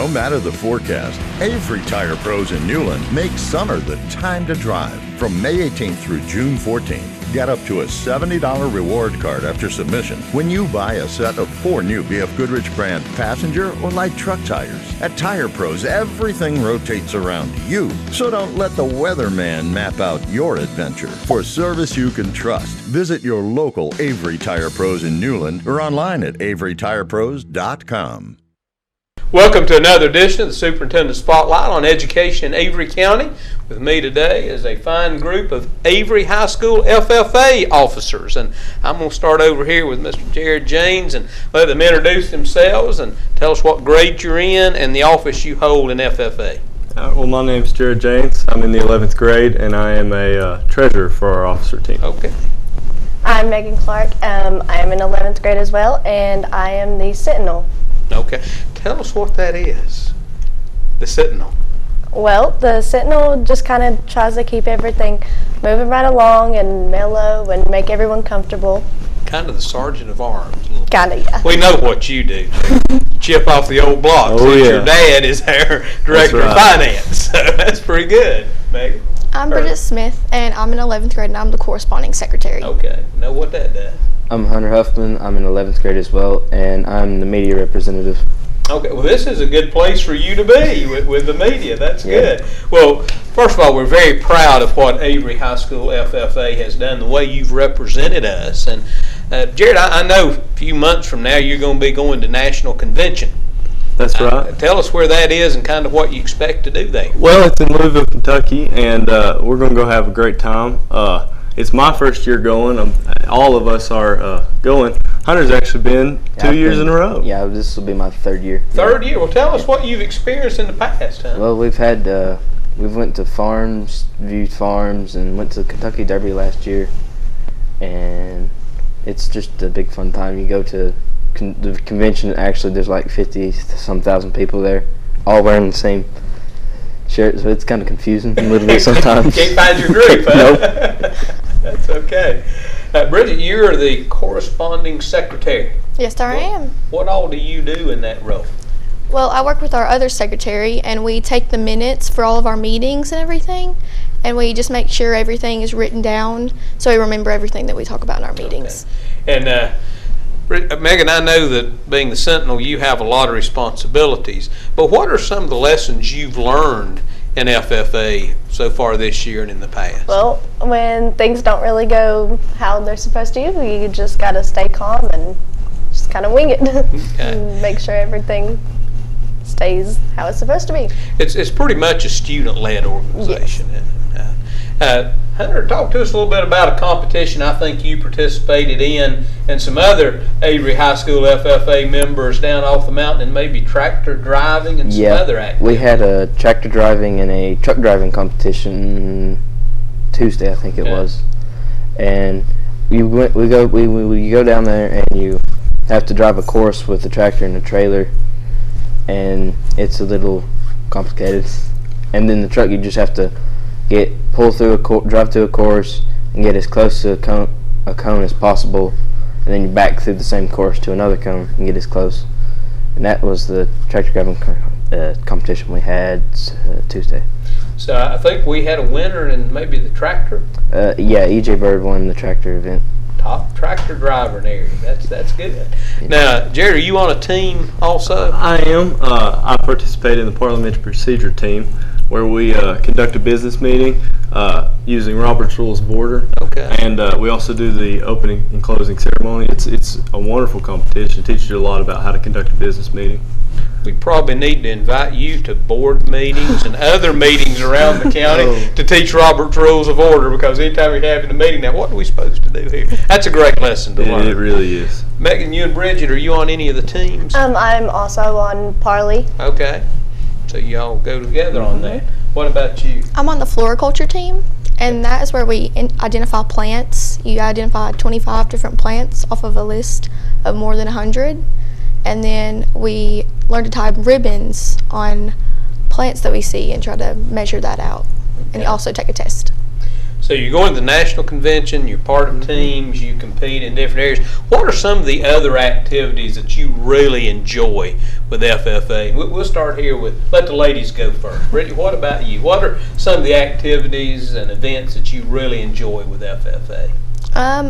No matter the forecast, Avery Tire Pros in Newland makes summer the time to drive. From May 18th through June 14th, get up to a $70 reward card after submission when you buy a set of 4 new BF Goodrich brand passenger or light truck tires. At Tire Pros, everything rotates around you, so don't let the weatherman map out your adventure. For service you can trust, visit your local Avery Tire Pros in Newland or online at averytirepros.com. Welcome to another edition of the Superintendent Spotlight on Education in Avery County. With me today is a fine group of Avery High School FFA officers. And I'm going to start over here with Mr. Jared James and let them introduce themselves and tell us what grade you're in and the office you hold in FFA. Well, my name is Jared James. I'm in the 11th grade, and I am a treasurer for our officer team. Okay. I'm Megan Clark. I am in 11th grade as well, and I am the Sentinel. Okay. Tell us what that is, the Sentinel. Well, the Sentinel just kind of tries to keep everything moving right along and mellow and make everyone comfortable. Kind of the sergeant of arms. Kind of, yeah. We know what you do. Chip off the old block. Oh, yeah. Your dad is our director of finance, so that's pretty good, Megan. I'm Bridget Smith, and I'm in 11th grade, and I'm the corresponding secretary. Okay, know what that does. I'm Hunter Huffman. I'm in 11th grade as well, and I'm the media representative. Okay, well, this is a good place for you to be with the media. That's good. Well, first of all, we're very proud of what Avery High School FFA has done, the way you've represented us. And Jared, I know a few months from now you're going to be going to National Convention. That's right. Tell us where that is and kind of what you expect to do there. Well, it's in Louisville, Kentucky, and we're going to go have a great time. It's my first year going. All of us are going. Hunter's actually been 2 years in a row. Yeah, this will be my third year. Third year. Well, tell us what you've experienced in the past, huh? Well, we've went to farms, viewed farms, and went to the Kentucky Derby last year, and it's just a big fun time. You go to the convention. Actually, there's like 50-some thousand people there, all wearing the same shirt, so it's kind of confusing a little bit sometimes. Can't find your group, huh? Nope. That's okay. Bridget, you're the corresponding secretary. Yes, I am. What all do you do in that role? Well, I work with our other secretary, and we take the minutes for all of our meetings and everything, and we just make sure everything is written down so we remember everything that we talk about in our meetings. Okay. And Megan, I know that being the Sentinel, you have a lot of responsibilities, but what are some of the lessons you've learned in FFA so far this year and in the past? Well, when things don't really go how they're supposed to, you just got to stay calm and just kind of wing it. Okay. And make sure everything stays how it's supposed to be. It's pretty much a student-led organization. Yes. Hunter, talk to us a little bit about a competition I think you participated in and some other Avery High School FFA members down off the mountain, and maybe tractor driving and some other activities. We had a tractor driving and a truck driving competition Tuesday, I think it was. And you go down there and you have to drive a course with a tractor and a trailer, and it's a little complicated. And then the truck, you just have to drive through a course and get as close to a cone as possible, and then you back through the same course to another cone and get as close. And that was the tractor driving competition we had Tuesday. So I think we had a winner in maybe the tractor. Yeah, EJ Bird won the tractor event. Top tractor driver in the area. That's good. Yeah. Now, Jerry, are you on a team also? I am. I participate in the parliamentary procedure team, where we conduct a business meeting using Robert's Rules of Order. Okay. And we also do the opening and closing ceremony. It's a wonderful competition. It teaches you a lot about how to conduct a business meeting. We probably need to invite you to board meetings and other meetings around the county to teach Robert's Rules of Order, because anytime you're having a meeting, now what are we supposed to do here? That's a great lesson to learn. It really is. Megan, you and Bridget, are you on any of the teams? I'm also on Parley. Okay. So y'all go together on that. What about you? I'm on the floriculture team, and that is where we identify plants. You identify 25 different plants off of a list of more than 100, and then we learn to tie ribbons on plants that we see and try to measure that out, and also take a test. So you're going to the national convention, you're part of teams, you compete in different areas. What are some of the other activities that you really enjoy with FFA? We'll start here with, let the ladies go first. Brittany, what about you? What are some of the activities and events that you really enjoy with FFA?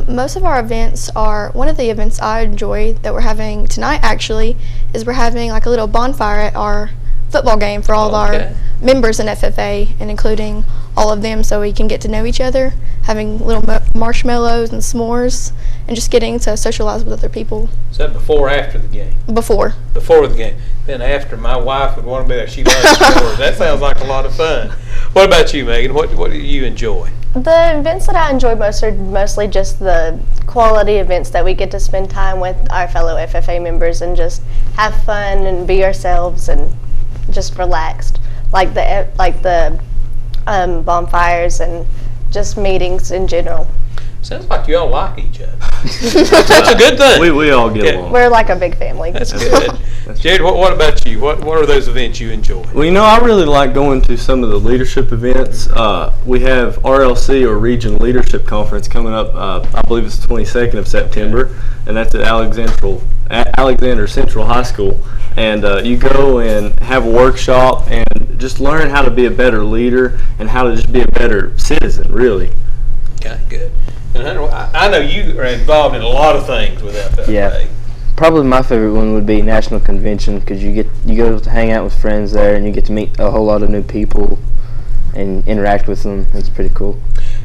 Most of our events are, one of the events I enjoy that we're having tonight actually is we're having like a little bonfire at our football game for all of our members in FFA, and including all of them, so we can get to know each other, having little marshmallows and s'mores, and just getting to socialize with other people. Is that before or after the game? Before. Before the game. Then after, my wife would want to be there. She loves s'mores. That sounds like a lot of fun. What about you, Megan? What do you enjoy? The events that I enjoy most are mostly just the quality events that we get to spend time with our fellow FFA members and just have fun and be ourselves and just relaxed, like the bonfires and just meetings in general. Sounds like you all like each other. That's a good thing. We all get along. We're like a big family. That's good. Jared, what about you? What are those events you enjoy? Well, I really like going to some of the leadership events. We have RLC, or Region Leadership Conference, coming up, I believe it's the 22nd of September, and that's at Alexander Central High School. And you go and have a workshop and just learn how to be a better leader and how to just be a better citizen, really. Okay, good. And I know you are involved in a lot of things with FFA. Yeah. Probably my favorite one would be National Convention, because you go to hang out with friends there and you get to meet a whole lot of new people and interact with them. It's pretty cool.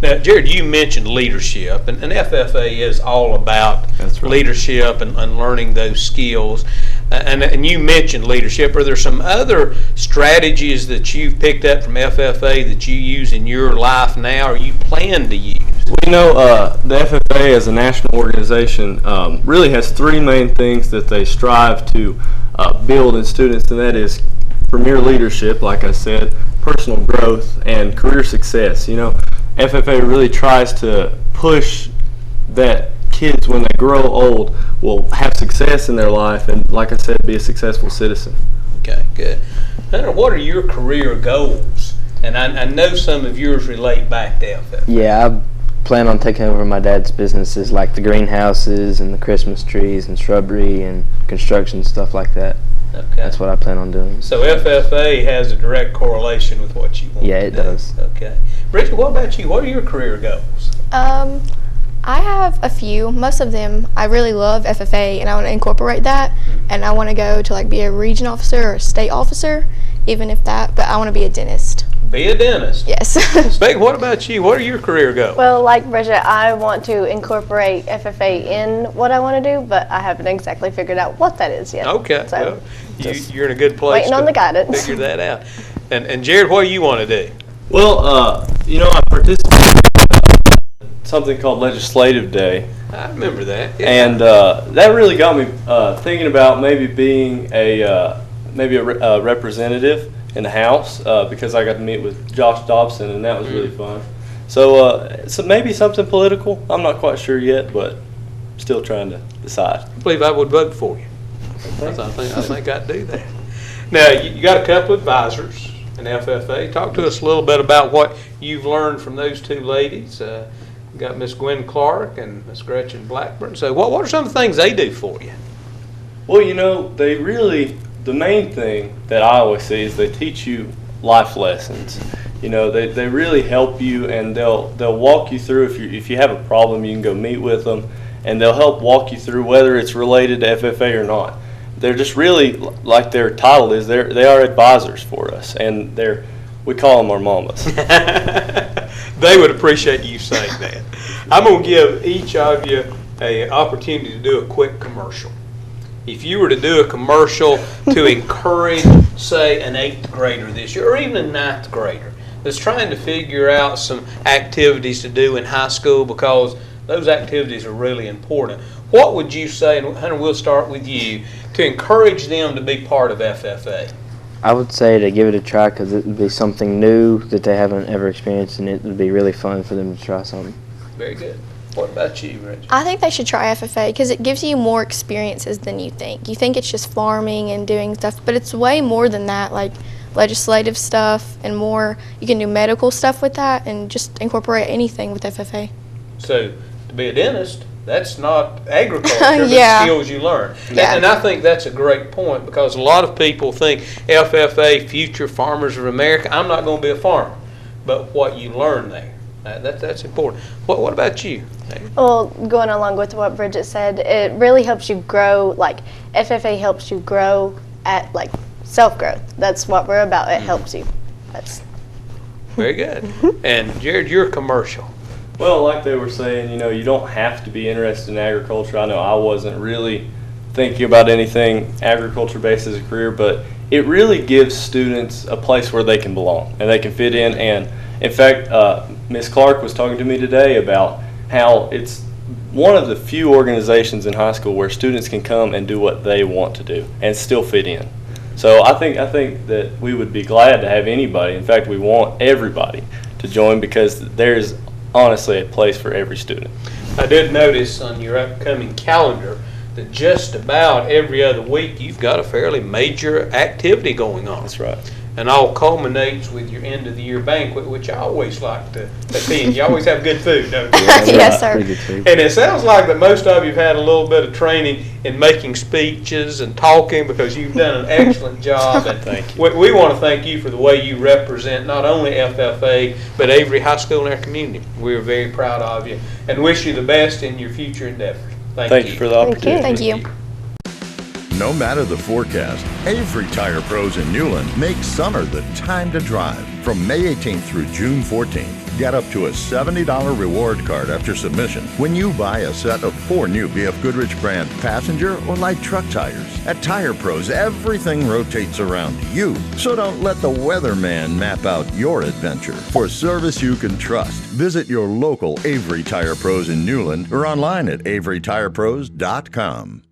Now, Jared, you mentioned leadership, and FFA is all about leadership and learning those skills. And you mentioned leadership. Are there some other strategies that you've picked up from FFA that you use in your life now, or you plan to use? Well, the FFA as a national organization really has three main things that they strive to build in students, and that is premier leadership, like I said, personal growth, and career success. FFA really tries to push that kids, when they grow old, will have success in their life and, like I said, be a successful citizen. Okay, good. Hunter, what are your career goals? And I know some of yours relate back to FFA. Yeah, I plan on taking over my dad's businesses, like the greenhouses and the Christmas trees and shrubbery and construction, stuff like that. Okay. That's what I plan on doing. So FFA has a direct correlation with what you want Yeah, to it do. does. Okay. Bridget, what about you? What are your career goals? I have a few. Most of them, I really love FFA, and I want to incorporate that. And I want to go to be a region officer or a state officer, even if that. But I want to be a dentist. Be a dentist. Yes. Megan, what about you? What are your career goals? Well, like Bridget, I want to incorporate FFA in what I want to do, but I haven't exactly figured out what that is yet. Okay. So Well, you're in a good place waiting on the guidance. Figure that out. And Jared, what do you want to do? Well, I participated in something called Legislative Day. I remember that. Yeah. And that really got me thinking about maybe being a representative in the House, because I got to meet with Josh Dobson, and that was really fun. So maybe something political. I'm not quite sure yet, but still trying to decide. I believe I would vote for you. I think I'd do that. Now, you got a couple of advisors in FFA. Talk to us a little bit about what you've learned from those two ladies. You got Miss Gwen Clark and Miss Gretchen Blackburn. So what are some of the things they do for you? Well, the main thing that I always see is they teach you life lessons. They really help you, and they'll walk you through. If you have a problem, you can go meet with them, and they'll help walk you through whether it's related to FFA or not. They're just really, like their title is, they are advisors for us, and we call them our mamas. They would appreciate you saying that. I'm going to give each of you an opportunity to do a quick commercial. If you were to do a commercial to encourage, say, an 8th grader this year, or even a 9th grader that's trying to figure out some activities to do in high school, because those activities are really important, what would you say, and Hunter, we'll start with you, to encourage them to be part of FFA? I would say to give it a try, because it would be something new that they haven't ever experienced, and it would be really fun for them to try something. Very good. What about you, Rich? I think they should try FFA because it gives you more experiences than you think. You think it's just farming and doing stuff, but it's way more than that. legislative stuff and more. You can do medical stuff with that and just incorporate anything with FFA. So to be a dentist, that's not agriculture, Yeah. but skills you learn. Yeah. And I think that's a great point, because a lot of people think FFA, Future Farmers of America, I'm not going to be a farmer, but what you learn there, that's important. What about you? Well, going along with what Bridget said, it really helps you grow. Like, FFA helps you grow at, like, self-growth. That's what we're about. It helps you. That's Very good. And Jared, you're a commercial. Well, like they were saying, you don't have to be interested in agriculture. I know I wasn't really thinking about anything agriculture-based as a career, but it really gives students a place where they can belong and they can fit in. And in fact, Ms. Clark was talking to me today about how it's one of the few organizations in high school where students can come and do what they want to do and still fit in. So I think that we would be glad to have anybody. In fact, we want everybody to join, because there's honestly a place for every student. I did notice on your upcoming calendar that just about every other week you've got a fairly major activity going on. That's right. And all culminates with your end of the year banquet, which I always like to attend. You always have good food, don't you? Yes, sir. Pretty good food. And it sounds like that most of you have had a little bit of training in making speeches and talking, because you've done an excellent job. And Thank you. we want to thank you for the way you represent not only FFA, but Avery High School in our community. We're very proud of you and wish you the best in your future endeavors. Thank you for the opportunity. Thank you. No matter the forecast, Avery Tire Pros in Newland makes summer the time to drive. From May 18th through June 14th, get up to a $70 reward card after submission when you buy a set of 4 new BF Goodrich brand passenger or light truck tires. At Tire Pros, everything rotates around you, so don't let the weatherman map out your adventure. For service you can trust, visit your local Avery Tire Pros in Newland or online at averytirepros.com.